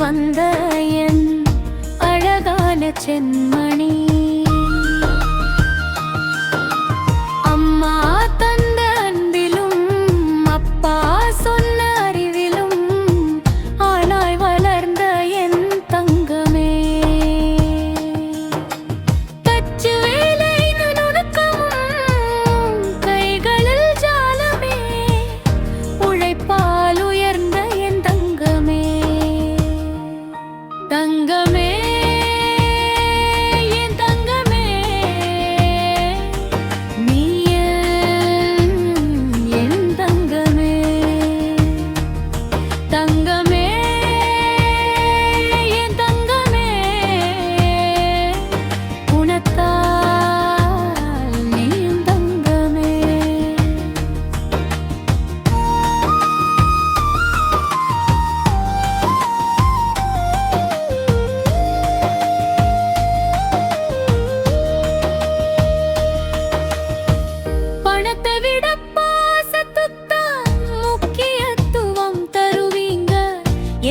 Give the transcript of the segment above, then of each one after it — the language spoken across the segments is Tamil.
வந்த என் அழகான சென்மணி. அம்மா தந்த அன்பிலும் அப்பா சொன்ன அறிவிலும் ஆளாய் வளர்ந்த என் தங்கமே. தச்சு வேலை நுணுக்கமும் கைகளில் ஜாலமே, உழைப்பால் உயர்ந்த என் தங்கமே. தங்கமே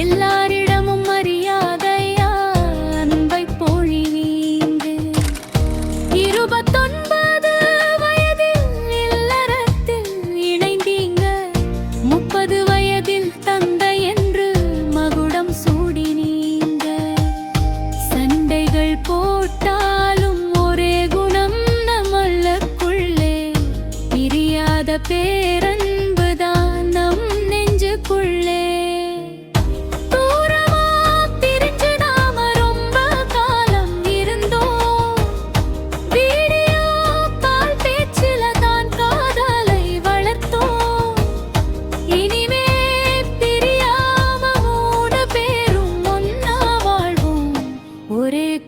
எல்லாரிடமும் மரியாதையா அன்பை பொழிவீங்க. 29 வயதில் இல்லறத்தில் இணைந்தீங்க. 30 வயதில் தந்தை என்று மகுடம் சூடினீங்க. சண்டைகள் போட்டாலும் ஒரே குணம் நம்மளுக்குள்ளே, பிரியாத பேரன்புதான் நம் நெஞ்சுக்குள்ளே.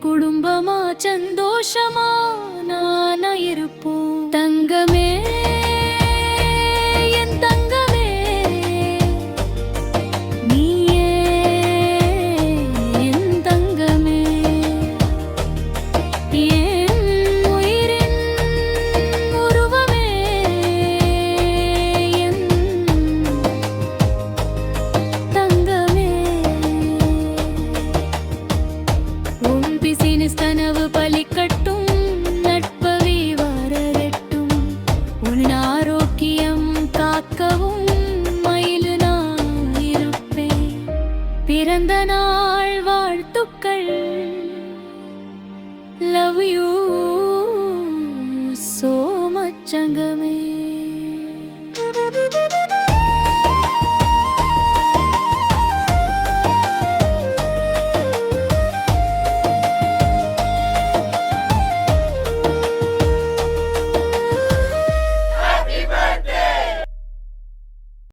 குடும்பமா சந்தோஷமா நானா இருப்போம். தங்கமே என் தங்கமே, நீயே என் தங்கமே. என் உயிரின் உருவமே, என் தங்கமே. பிசினஸ் கனவு பலிக்கட்டும், நட்பவி வரட்டும். உன் ஆரோக்கியம் காக்கவும் மயிலு நான் இருப்பேன். பிறந்த நாள் வாழ்த்துக்கள். லவ் யூ சோ மச் தங்கமே.